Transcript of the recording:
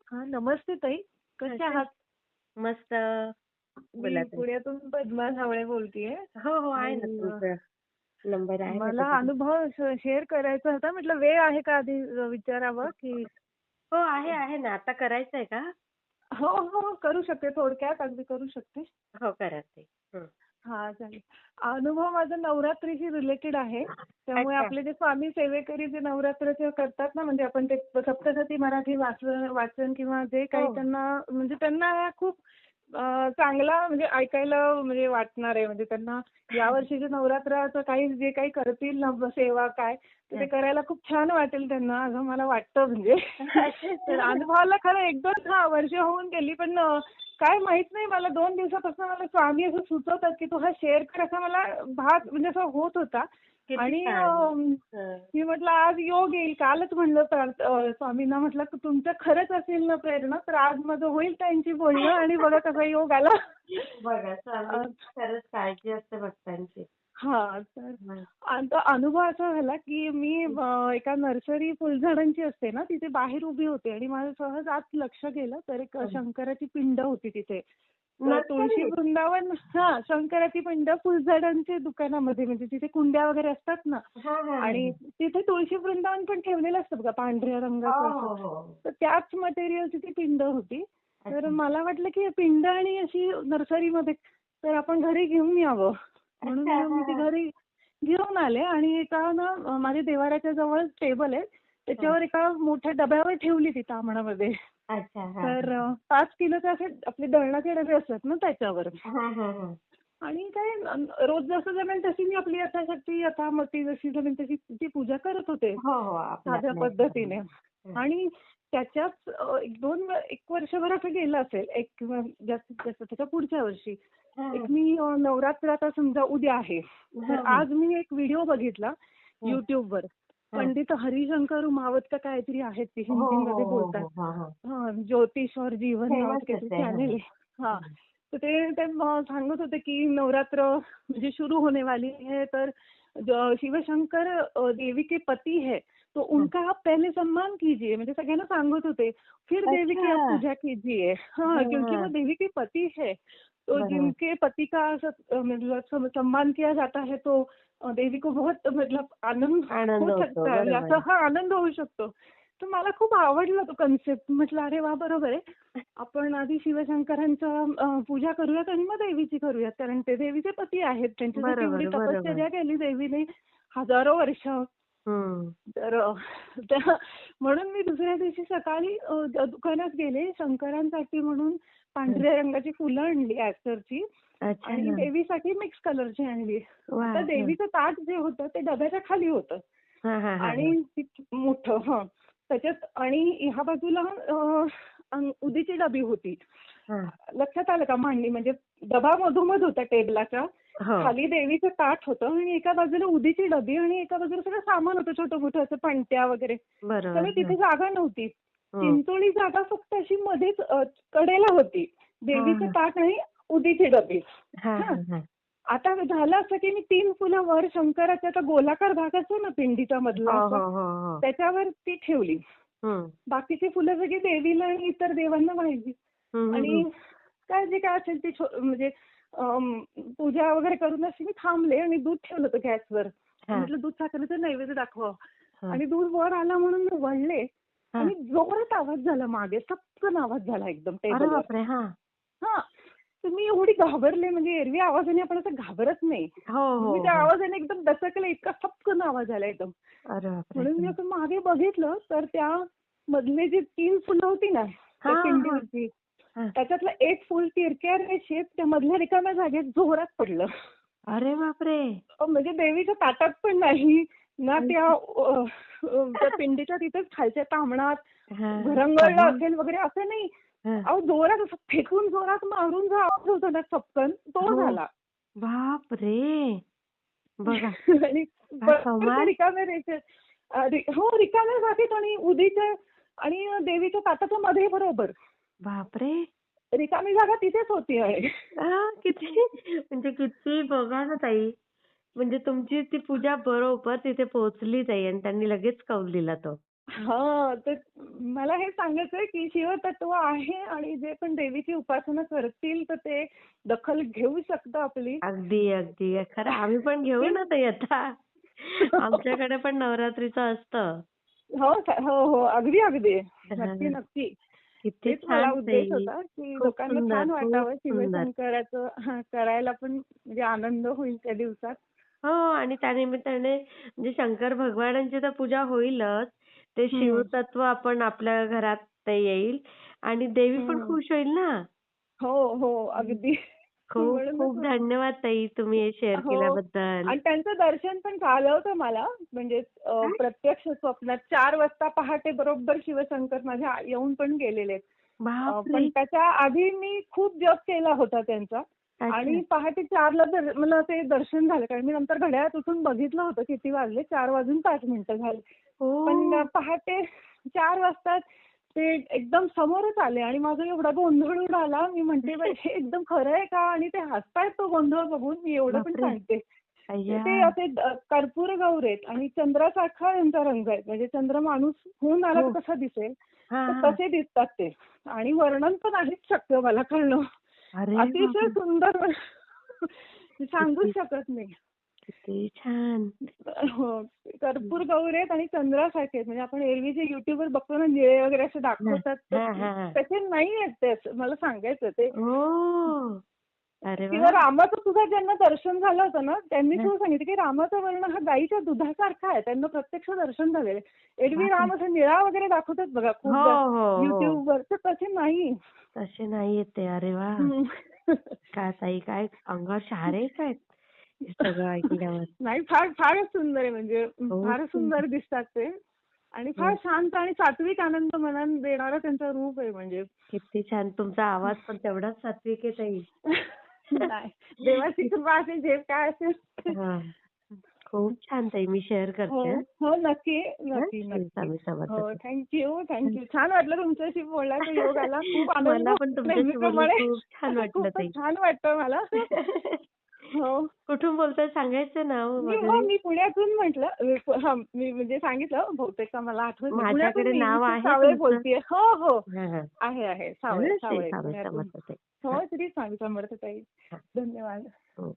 हां, नमस्ते ताई. कसे कशा आहात? मस्त. मी बोला तुम्ही. पुण्यातून पद्मा सावळे बोलतीये हो, हो. आहे ना आणि तुमचा नंबर आहे मला माझ्याकडे. अनुभव शेअर करायचा होता. म्हटलं वेळ आहे का आधी विचारावं की हो, आहे ना. आता करायचंय का? हो, हो. करू शकते थोडक्यात अगदी करू शकते. हो, करा ते. हं. हां, चालेल. अनुभव माझा नवरात्रीशी रिलेटेड आहे. त्यामुळे अच्छा. आपले जे स्वामी सेवेकरी जे नवरात्रचे करतात ना, म्हणजे आपण ते सप्तशती मराठी वाचन किंवा जे हो. काही त्यांना म्हणजे त्यांना ह्या खूप चांगला म्हणजे ऐकायला म्हणजे वाटणार आहे. म्हणजे त्यांना यावर्षीचे नवरात्राचं काही जे काही करतील ना सेवा काय, तर ते हं. करायला खूप छान वाटेल त्यांना असं मला वाटतं म्हणजे. तर अच्छा. अनुभवाला खरं 1-2 वर्ष होऊन गेली पण काय माहित नाही मला 2 दिवसापासून मला स्वामी असं सुचवतात, की तू हा शेअर कर असा मला भाग म्हणजे असा होत होता. किती आणि छान. हं. मी म्हटलं आज योग येईल. कालच म्हणलं स्वामींना म्हटलं की तुमचं खरंच असेल ना प्रेरणा तर आज माझं होईल त्यांची बोलणं आणि बघा कसा योग आला. बघा अ, स्वामींची खरंच काळजी असते भक्तांची. हां, तर हं. तो अनुभव असा झाला, की मी एका नर्सरी फुलझाडांची असते ना, तिथे बाहेर उभी होते आणि माझं सहज आत लक्ष गेलं, तर एक हं. शंकराची पिंड होती तिथे. तर तुळशी नर्सरीत? वृंदावन हां, शंकराची पिंड फुलझाडांच्या दुकानामध्ये म्हणजे तिथे कुंड्या वगैरे असतात ना हां, हां, हां, आणि हां. तिथे तुळशी वृंदावन पण ठेवलेलं असतं बघा पांढऱ्या हो, रंगाचं असं. हो, हो. तर त्याच मटेरियलची ती पिंड होती. तर अच्छा. मला वाटलं, की पिंड आणि अशी नर्सरीमध्ये तर आपण घरी घेऊन यावं. म्हणून अच्छा. मग मी हां, ती हां. घरी घेऊन आले आणि एका ना माझ्या देव्हाऱ्याच्या जवळ टेबल आहे. हं. त्याच्यावर एका मोठ्या डब्यावर ठेवली ती तामणामध्ये. अच्छा. हां, तर हां. 5 किलोचे असे आपले दळणाचे डबे असतात ना त्याच्यावर. हां, हां, हां. आणि काय रोज जसं जमेल तशी मी आपली यथाशक्ती यथामती जशी जमेल तशी ती पूजा करत होते. हो, हो. आपल्या साध्या आपल्या पद्धतीने. ह्याच्याप्रमाणे. हं. आणि त्याच्याच 1 वर्षभर असं गेलं असेल. एक किंवा जास्तीत जास्त त्याच्या पुढच्या वर्षी. हां, एक हां. मी नवरात्र आता समजा उद्या आहे. तर हां, हां. आज मी एक व्हिडिओ बघितला हं, YouTubeवर. हं. पंडित हरिशंकर उमावत का काहीतरी आहेत ते हो, हो, हिंदीमध्ये हो, बोलतात. हो. हां, हां. हां, ज्योतिष और जीवन नावाचं फेमस आहे काहीतरी ते. चॅनल हं. आहे. हां. हं. तर ते ते सांगत होते की नवरात्र म्हणजे शुरू होने वाली है तर शिव शंकर देवी के पति है तो हं. उनका आप पहले सम्मान कीजिए म्हणजे सगळ्यांना सांगत होते. फिर देवी की आप अच्छा. पूजा कीजिए. हाँ, हां, क्योंकि वो हां. देवी के पति है. तो बरोबर. जिनके पति का मतलब सम्मान किया जाता है तो देवी को बहुत मतलब आनंद आनंद हो होतो. सकता है. म्हणजे बरोबर. असं हां, आनंद होऊ शकतो. तर मला खूप आवडला तो कन्सेप्ट. म्हटलं अरे वाह! बरोबर आहे. आपण आधी शिवशंकरांचं पूजा करूयात आणि मग देवीची करूयात. कारण ते देवीचे पती आहेत. त्यांच्यासाठी एवढी बरोबर, बरोबर. तपश्चर्या केली देवीने हजारो वर्ष. हं. तर त्या म्हणून मी दुसऱ्या दिवशी सकाळी दुकानात गेले शंकरांसाठी म्हणून हं. पांढऱ्या रंगाची फुलं आणली ॲस्टरची अच्छा. आणि हां. देवीसाठी मिक्स कलरची आणली. आता वाह! हं. देवीचं ताट जे होतं ते डब्याच्या खाली होतं. हां, हां, हां, आणि हां. मोठं हं. त्याच्यात आणि ह्या बाजूला उदीची डबी होती. हां. लक्षात आलं का मांडणी म्हणजे डबा मधोमध होता टेबलाच्या. हो. खाली देवीचं ताट होतं आणि एका बाजूला उदीची डबी आणि एका बाजूला सगळं सामान होतं छोटं-मोठं असं पणत्या वगैरे. बरोबर. तर तिथे हं. जागा नव्हती. हं. चिंचोळी जागा फक्त अशी मध्येच कडेला होती. हां, देवीचं हां. ताट आणि उदीची डबी. हां, हां. हां, हां. आता झालं असं की मी 3 फुलं वर शंकराचा तो गोलाकार भाग असतो ना पिंडीचा मधला हो, असा, हो, हो, हो. त्याच्यावर ती ठेवली. हं. बाकीची फुलं सगळी देवीला आणि इतर देवांना वाहिली. हं, हं, आणि हं. काय जे काय असेल ते म्हणजे पूजा वगैरे करून अशी मी थांबले आणि दूध ठेवलं होतं गॅसवर. हां, म्हटलं दूध साखरेचं नैवेद्य दाखवावं. हां. आणि दूध वर आला म्हणून मी वळले हां. आणि जोरात आवाज झाला मागे. सपकन आवाज झाला एकदम अरे टेबलवर. बापरे! हां. हां. तर मी एवढी घाबरले म्हणजे एरवी आवाजाने आपण असं घाबरत नाही. हो, हो, मी त्या हो. आवाजाने एकदम दचकले इतका सपकन आवाज आला एकदम. अरे बापरे! म्हणून मी हं. असं मागे बघितलं तर त्या मधले जी 3 फुलं होती ना त्या हां, हां. पिंडीवरची हां. त्याच्यातलं एक फूल तिरक्या रेषेत त्या मधल्या रिकाम्या जागेत जोरात पडलं. अरे बापरे! म्हणजे देवीच्या ताटात पण नाही ना आई त्या गं! त्या पिंडीच्या तिथेच खालच्या तांबणात हां. घरंगळलं अगं! असेल वगैरे असं नाही. हं. अहो जोरात असं फेकून जोरात मारून जो आवाज होता ना चपकन तो हो. झाला. बापरे! बघा आणि काय बरोबर त्या कमाल. रिकाम्या रेषेत हो रिकाम्या जागेत आणि उदीच्या आणि देवीच्या ताटाच्या मध्ये बरोबर. बापरे! रिकामी जागा तिथेच होती आणि किती म्हणजे किती बघा ना ताई, म्हणजे तुमची ती पूजा बरोबर तिथे पोहोचली ताई आणि त्यांनी लगेच कौल दिला तो. तर मला हे सांगायचंय की शिवतत्व आहे आणि जे पण देवीची उपासना करतील तर ते दखल घेऊ शकतं आपली. अगदी, अगदी. खरं आम्ही पण घेऊ ना ताई आता. आमच्याकडे पण नवरात्रीचं असतं. हो, हो, हो. अगदी, अगदी. नक्की, हं. नक्की. किती तेच मला छान उद्देश ताई. होता, की खूप लोकांना सुंदर, छान खूप वाटावं सुंदर. शिवशंकराचं करायला पण म्हणजे आनंद होईल त्या दिवसात. हो आणि त्यानिमित्ताने म्हणजे शंकर भगवानांची तर पूजा होईलच. ते हं, शिवतत्व आपण आपल्या घरात ते येईल आणि देवी पण हं. खुश होईल ना. हो, हो. हं. अगदी. खूप म्हणूनच खूप धन्यवाद ताई तुम्ही हे शेअर हो. केल्याबद्दल. आणि त्यांचं दर्शन पण झालं होतं मला. म्हणजे काय? प्रत्यक्ष स्वप्नात 4 वाजता पहाटे बरोबर शिवशंकर माझ्या येऊन पण गेलेले आहेत. बापरे! पण त्याच्या आधी मी खूप जप केला होता त्यांचा अच्छा. आणि पहाटे 4ला मला ते दर्शन झालं. कारण मी नंतर घड्याळात उठून बघितलं होतं किती वाजले. 4 वाजून 5 मिनिटं झाले. पण ओह! पहाटे 4 वाजता ते एकदम समोरच आले आणि माझा एवढा गोंधळ उडाला. मी म्हणते बाई हे एकदम खरं आहे का? आणि ते हसतायत तो गोंधळ बघून. मी एवढं पण बापरे! सांगते. तर अय्या! ते असे कर्पूर गौर आहेत आणि चंद्रासारखा त्यांचा रंग आहे. म्हणजे चंद्र माणूस होऊन आला हो. तर कसा दिसेल, हां, तर हां. तसे दिसतात ते. आणि वर्णन पण नाहीच शक्य मला करणं. अरे अतिशय बापरे! सुंदर सांगूच किती शकत नाही. किती छान. हो. हं. कर्पूर गौर आहेत आणि चंद्रासारखे आहेत. म्हणजे आपण एरवी जे YouTubeवर बघतो ना निळे वगैरे असे हां. दाखवतात, तर हां, हां, हां. तसे नाही आहेत ते असं मला सांगायचं ते. ओह! अरे किंवा वाह! रामाचं सुद्धा ज्यांना दर्शन झालं होतं ना, त्यांनी हं. सुद्धा सांगितलं, की रामाचा वर्ण हा गाईच्या दुधासारखा आहे. त्यांना प्रत्यक्ष दर्शन झालेलं आहे. एरवी बापरे! राम असा निळा वगैरे दाखवतात बघा हो, खूपदा हो, हो. YouTubeवर, तर तसे नाही. तसे नाहीयेत ते. अरे वाह! हं. काय ताई काय अंगावर शहारे येतायत हे सगळं ऐकल्यावर. नाही फारच सुंदर आहे म्हणजे खूप फारच सुंदर. सुंदर दिसतात ते आणि फार हं. शांत आणि सात्विक आनंद मनात देणारं त्यांचं रूप आहे म्हणजे. किती छान. तुमचा आवाज पण तेवढाच सात्विक आहे ताई. नाही. देवाची कृपा असेल जे काय असेल. हां. खूप छान ताई. मी शेअर हो, करते हां. हो. नक्की, हां. नक्की, श्री नक्की. स्वामी हो, Samarth. Thank you, thank you. छान वाटलं तुमच्याशी बोलायचा योग आला. खूप आनंद मला पण तुमच्याशी बोलून नेहमीप्रमाणे खूप छान वाटलं खूपच ताई. छान वाटतं मला. हो. कुठून बोलताय सांगायचं नाव वगैरे? मी पुण्यातून म्हटलं हां, मी म्हणजे सांगितलं बहुतेक का मला आठवत नाही. पुण्यातून माझ्याकडे मी नाव मिसेस आहे सावळे तुमचं. बोलतेय. हो, हो. हां, हां. आहे. आहे सावळे, ना श्री सावळे स्वामी पुण्यातून. समर्थ ताई. हो, हां, श्री स्वामी समर्थ ताई. हां. धन्यवाद. हो.